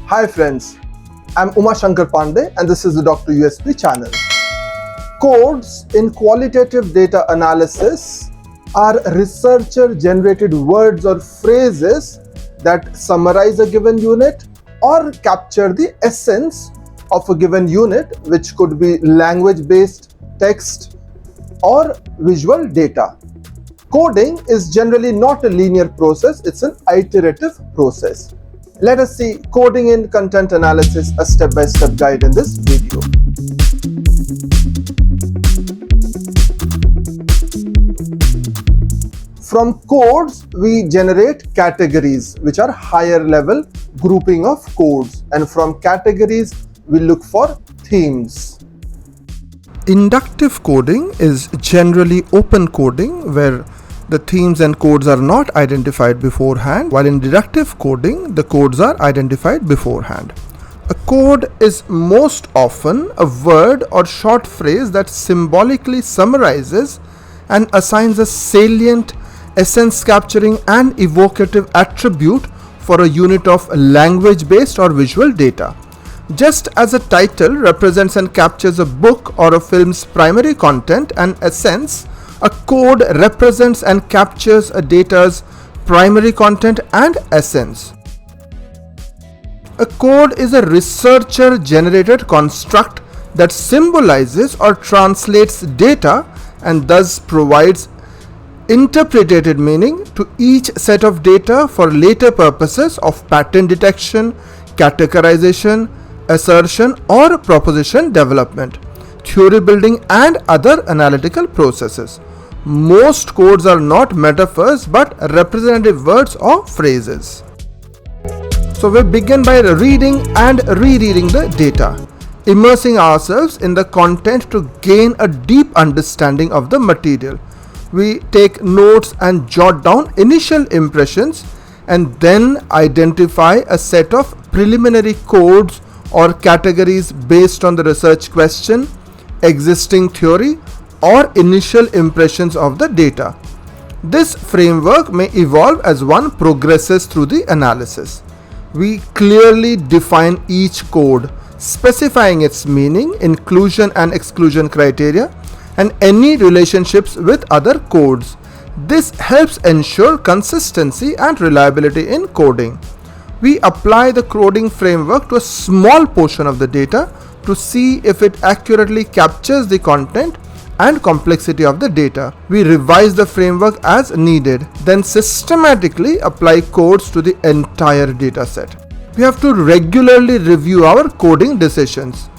Hi friends, I'm Shankar Pandey and this is the Dr. USP channel. Codes in qualitative data analysis are researcher-generated words or phrases that summarize a given unit or capture the essence of a given unit, which could be language-based, text, or visual data. Coding is generally not a linear process, it's an iterative process. Let us see coding in content analysis, a step-by-step guide in this video. From codes, we generate categories, which are higher level grouping of codes. And from categories, we look for themes. Inductive coding is generally open coding where the themes and codes are not identified beforehand, while in deductive coding, the codes are identified beforehand. A code is most often a word or short phrase that symbolically summarizes and assigns a salient, essence-capturing and evocative attribute for a unit of language-based or visual data. Just as a title represents and captures a book or a film's primary content and essence, a code represents and captures a data's primary content and essence. A code is a researcher-generated construct that symbolizes or translates data and thus provides interpreted meaning to each set of data for later purposes of pattern detection, categorization, assertion or proposition development, theory building and other analytical processes. Most codes are not metaphors but representative words or phrases. So we begin by reading and rereading the data, immersing ourselves in the content to gain a deep understanding of the material. We take notes and jot down initial impressions and then identify a set of preliminary codes or categories based on the research question, existing theory, or initial impressions of the data. This framework may evolve as one progresses through the analysis. We clearly define each code, specifying its meaning, inclusion and exclusion criteria, and any relationships with other codes. This helps ensure consistency and reliability in coding. We apply the coding framework to a small portion of the data to see if it accurately captures the content and complexity of the data. We revise the framework as needed, then systematically apply codes to the entire data set. We have to regularly review our coding decisions.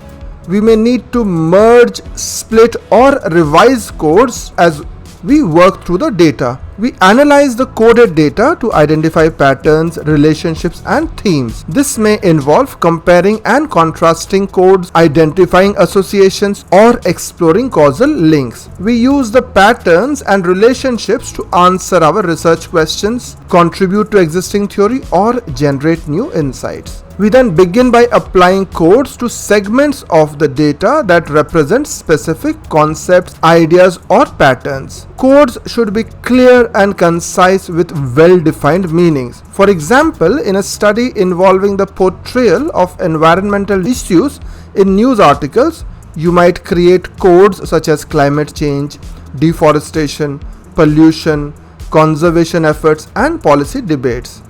We may need to merge, split or revise codes as we work through the data. We analyze the coded data to identify patterns, relationships and themes. This may involve comparing and contrasting codes, identifying associations or exploring causal links. We use the patterns and relationships to answer our research questions, contribute to existing theory or generate new insights. We then begin by applying codes to segments of the data that represent specific concepts, ideas or patterns. Codes should be clear and concise with well-defined meanings. For example, in a study involving the portrayal of environmental issues in news articles, you might create codes such as climate change, deforestation, pollution, conservation efforts, and policy debates.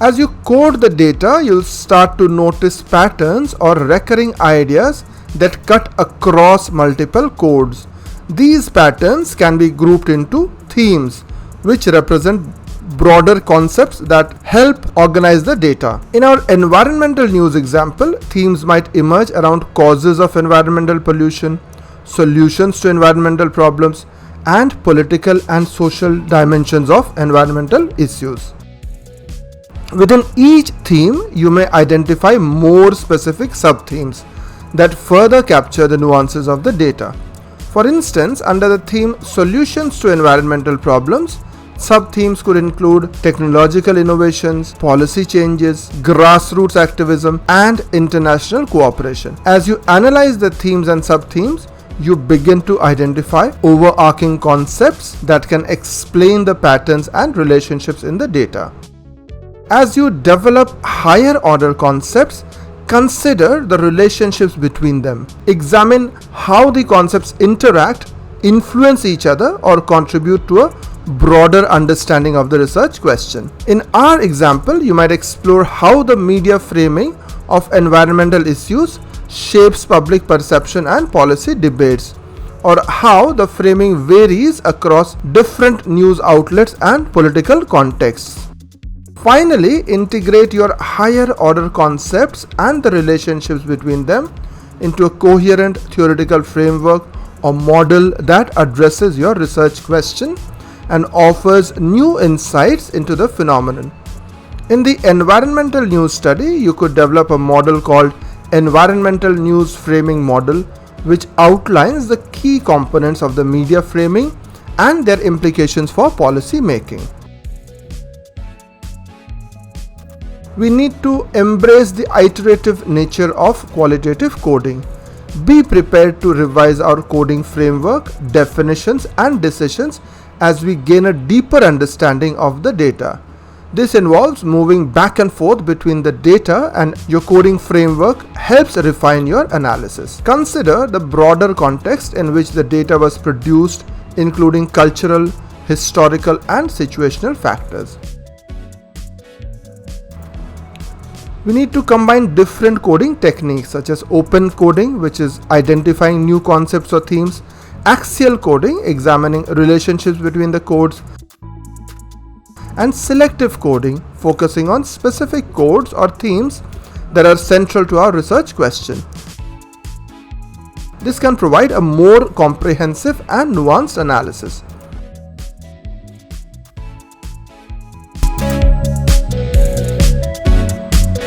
As you code the data, you'll start to notice patterns or recurring ideas that cut across multiple codes. These patterns can be grouped into themes, which represent broader concepts that help organize the data. In our environmental news example, themes might emerge around causes of environmental pollution, solutions to environmental problems, and political and social dimensions of environmental issues. Within each theme, you may identify more specific sub-themes that further capture the nuances of the data. For instance, under the theme Solutions to Environmental Problems, sub-themes could include technological innovations, policy changes, grassroots activism, and international cooperation. As you analyze the themes and sub-themes, you begin to identify overarching concepts that can explain the patterns and relationships in the data. As you develop higher order concepts, consider the relationships between them. Examine how the concepts interact, influence each other, or contribute to a broader understanding of the research question. In our example, you might explore how the media framing of environmental issues shapes public perception and policy debates, or how the framing varies across different news outlets and political contexts. Finally, integrate your higher order concepts and the relationships between them into a coherent theoretical framework or model that addresses your research question and offers new insights into the phenomenon. In the environmental news study, you could develop a model called Environmental News Framing Model, which outlines the key components of the media framing and their implications for policy making. We need to embrace the iterative nature of qualitative coding. Be prepared to revise our coding framework, definitions, and decisions as we gain a deeper understanding of the data. This involves moving back and forth between the data, and your coding framework helps refine your analysis. Consider the broader context in which the data was produced, including cultural, historical, and situational factors. We need to combine different coding techniques such as open coding, which is identifying new concepts or themes, axial coding, examining relationships between the codes, and selective coding, focusing on specific codes or themes that are central to our research question. This can provide a more comprehensive and nuanced analysis.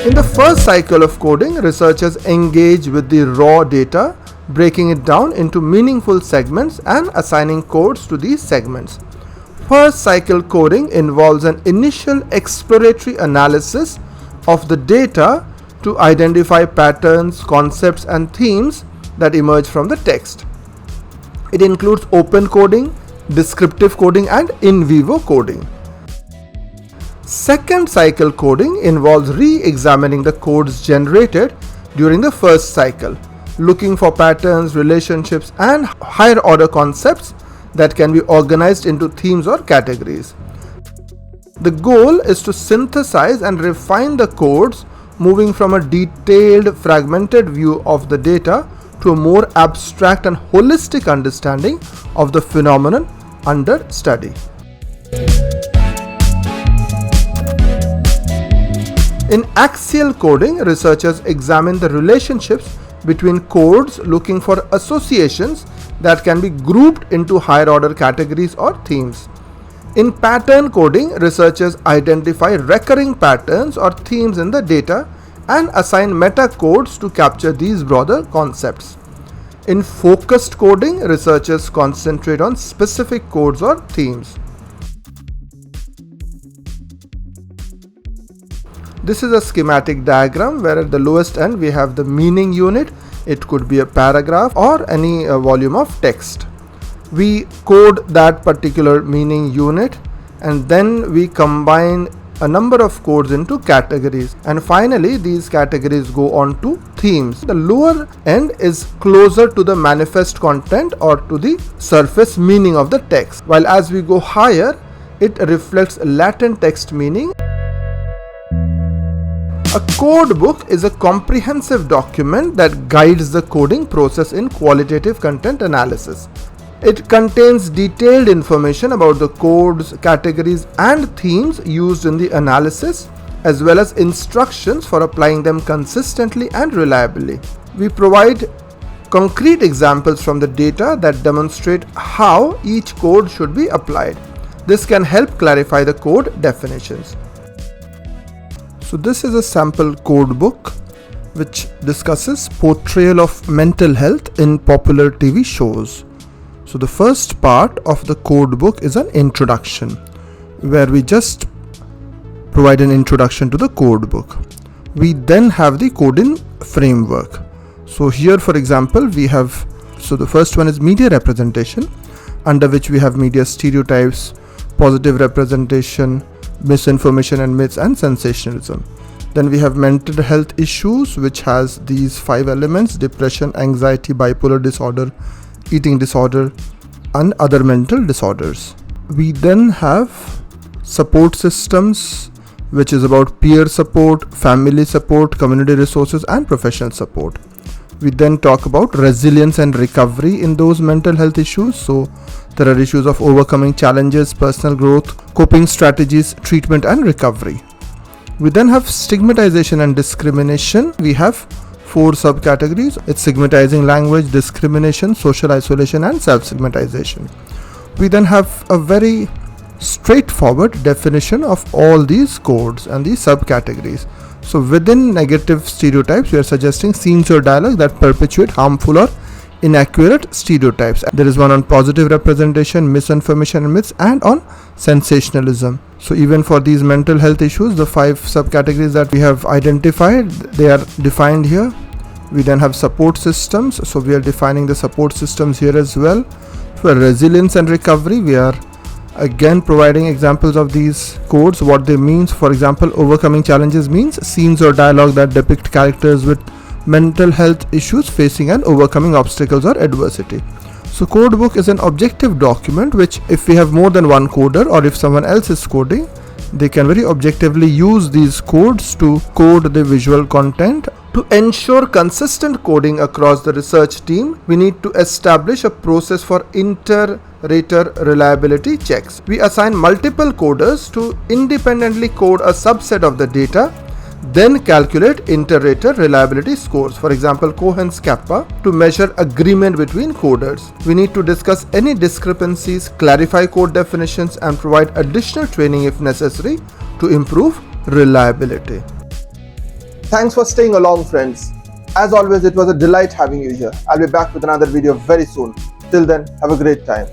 In the first cycle of coding, researchers engage with the raw data, breaking it down into meaningful segments and assigning codes to these segments. First cycle coding involves an initial exploratory analysis of the data to identify patterns, concepts, and themes that emerge from the text. It includes open coding, descriptive coding, and in vivo coding. Second cycle coding involves re-examining the codes generated during the first cycle, looking for patterns, relationships, and higher order concepts that can be organized into themes or categories. The goal is to synthesize and refine the codes, moving from a detailed, fragmented view of the data to a more abstract and holistic understanding of the phenomenon under study. In axial coding, researchers examine the relationships between codes, looking for associations that can be grouped into higher order categories or themes. In pattern coding, researchers identify recurring patterns or themes in the data and assign meta codes to capture these broader concepts. In focused coding, researchers concentrate on specific codes or themes. This is a schematic diagram where at the lowest end we have the meaning unit. It could be a paragraph or any volume of text. We code that particular meaning unit and then we combine a number of codes into categories, and finally these categories go on to themes. The lower end is closer to the manifest content or to the surface meaning of the text, while as we go higher it reflects latent text meaning. A codebook is a comprehensive document that guides the coding process in qualitative content analysis. It contains detailed information about the codes, categories, and themes used in the analysis, as well as instructions for applying them consistently and reliably. We provide concrete examples from the data that demonstrate how each code should be applied. This can help clarify the code definitions. So this is a sample code book which discusses portrayal of mental health in popular TV shows. So the first part of the code book is an introduction, where we just provide an introduction to the code book. We then have the coding framework. So here, for example, we have, so the first one is media representation, under which we have media stereotypes, positive representation, misinformation and myths, and sensationalism. Then we have mental health issues, which has these 5 elements: depression, anxiety, bipolar disorder, eating disorder, and other mental disorders. We then have support systems, which is about peer support, family support, community resources, and professional support. We then talk about resilience and recovery in those mental health issues. So there are issues of overcoming challenges, personal growth, coping strategies, treatment, and recovery. We then have stigmatization and discrimination. We have 4 subcategories. It's stigmatizing language, discrimination, social isolation, and self-stigmatization. We then have a very straightforward definition of all these codes and these subcategories. So within negative stereotypes, we are suggesting scenes or dialogue that perpetuate harmful or inaccurate stereotypes. There is one on positive representation, misinformation and myths, and on sensationalism. So even for these mental health issues, the 5 subcategories that we have identified, they are defined here. We then have support systems. So we are defining the support systems here as well. For resilience and recovery, we are again providing examples of these codes, what they mean. For example, overcoming challenges means scenes or dialogue that depict characters with mental health issues facing and overcoming obstacles or adversity. So Codebook is an objective document which, if we have more than one coder or if someone else is coding, they can very objectively use these codes to code the visual content. To ensure consistent coding across the research team, we need to establish a process for inter-rater reliability checks. We assign multiple coders to independently code a subset of the data, then calculate inter-rater reliability scores, for example Cohen's kappa, to measure agreement between coders. We need to discuss any discrepancies, clarify code definitions, and provide additional training if necessary to improve reliability. Thanks for staying along, friends. As always, it was a delight having you here. I'll be back with another video very soon. Till then, have a great time.